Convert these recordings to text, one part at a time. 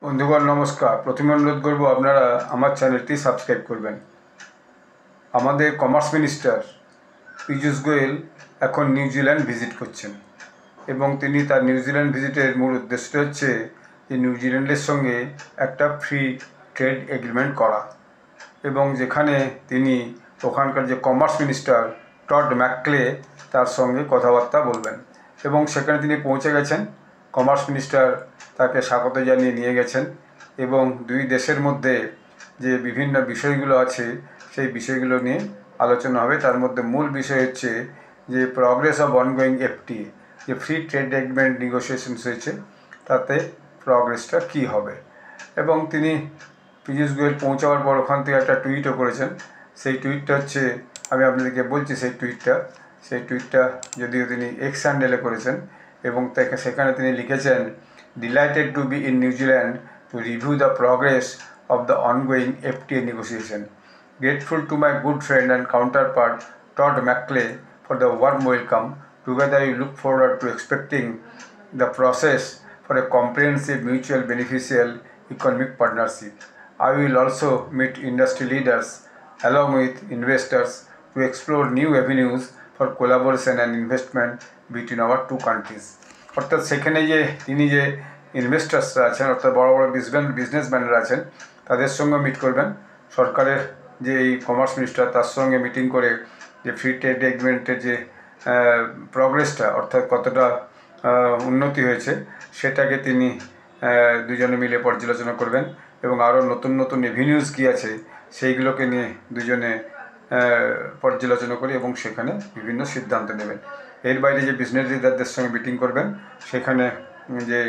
বন্ধুগণ নমস্কার। প্রথমে অনুরোধ করব আপনারা আমার চ্যানেলটি সাবস্ক্রাইব করবেন। আমাদের কমার্স মিনিস্টার পীযূষ গোয়েল এখন নিউজিল্যান্ড ভিজিট করছেন এবং তিনি তার নিউজিল্যান্ড ভিজিটের মূল উদ্দেশ্যটা হচ্ছে যে নিউজিল্যান্ডের সঙ্গে একটা ফ্রি ট্রেড এগ্রিমেন্ট করা, এবং যেখানে তিনি ওখানকার যে কমার্স মিনিস্টার টড ম্যাকক্লে তার সঙ্গে কথাবার্তা বলবেন, এবং সেখানে তিনি পৌঁছে গেছেন। কমার্স মিনিস্টার তাকে স্বাগত জানিয়ে নিয়ে গেছেন এবং দুই দেশের মধ্যে যে বিভিন্ন বিষয়গুলো আছে সেই বিষয়গুলো নিয়ে আলোচনা হবে। তার মধ্যে মূল বিষয় হচ্ছে যে প্রগ্রেস অফ অনগোয়িং এফটিএ, যে ফ্রি ট্রেড এগ্রিমেন্ট নেগোসিয়েশনস হয়েছে তাতে প্রগ্রেসটা কী হবে। এবং তিনি পীযূষ গোয়েল পৌঁছাবার পর ওখান থেকে একটা টুইটও করেছেন। সেই টুইটটা হচ্ছে, আমি আপনাদেরকে বলছি সেই টুইটটা যদিও তিনি এক্স হ্যান্ডেলে করেছেন, এবং সেখানে তিনি লিখেছেন, delighted to be in New Zealand to review the progress of the ongoing FTA negotiation. Grateful to my good friend and counterpart Todd McClay for the warm welcome. Together we look forward to expecting the process for a comprehensive mutual beneficial economic partnership. I will also meet industry leaders along with investors to explore new avenues for collaboration and investment between our two countries. অর্থাৎ সেখানে যে তিনি যে ইনভেস্টার্সরা আছেন, অর্থাৎ বড় বড় বিজনেসম্যানরা আছেন, তাদের সঙ্গে মিট করবেন। সরকারের যে এই কমার্স মিনিস্টার তার সঙ্গে মিটিং করে যে ফ্রি ট্রেড এগ্রিমেন্টের যে প্রগ্রেসটা, অর্থাৎ কতটা উন্নতি হয়েছে সেটাকে তিনি দুজনে মিলে পর্যালোচনা করবেন, এবং আরও নতুন নতুন এভিনিউজ কী আছে সেইগুলোকে নিয়ে দুজনে পর্যালোচনা করে এবং সেখানে বিভিন্ন সিদ্ধান্ত নেবেন। এর বাইরে যে বিজনেস লিডারদের সঙ্গে মিটিং করবেন, সেখানে যে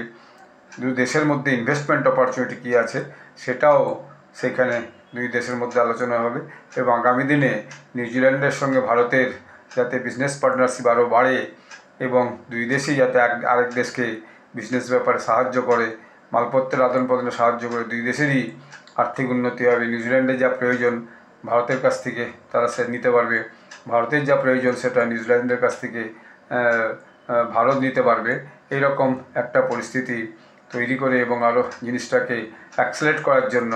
দুই দেশের মধ্যে ইনভেস্টমেন্ট অপরচুনিটি কী আছে সেটাও সেখানে দুই দেশের মধ্যে আলোচনা হবে, এবং আগামী দিনে নিউজিল্যান্ডের সঙ্গে ভারতের যাতে বিজনেস পার্টনারশিপ আরও বাড়ে এবং দুই দেশই যাতে আরেক দেশকে বিজনেস ব্যাপারে সাহায্য করে, মালপত্রের আদান প্রদানে সাহায্য করে, দুই দেশেরই আর্থিক উন্নতি হবে। নিউজিল্যান্ডে যা প্রয়োজন ভারতের কাছ থেকে তারা সে নিতে পারবে, ভারতের যা প্রয়োজন সেটা নিউজিল্যান্ডের কাছ থেকে ভারত নিতে পারবে। এইরকম একটা পরিস্থিতি তৈরি করে এবং আরও জিনিসটাকে অ্যাক্সেলারেট করার জন্য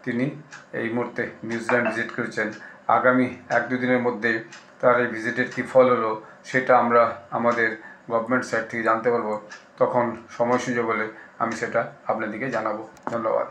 তিনি এই মুহূর্তে নিউজিল্যান্ড ভিজিট করেছেন। আগামী 1-2 দিনের মধ্যে তার এই ভিজিটের কী ফল হলো সেটা আমরা আমাদের গভর্নমেন্ট সাইড থেকে জানতে পারবো। তখন সময় সুযোগ হলে আমি সেটা আপনাদেরকে জানাবো। ধন্যবাদ।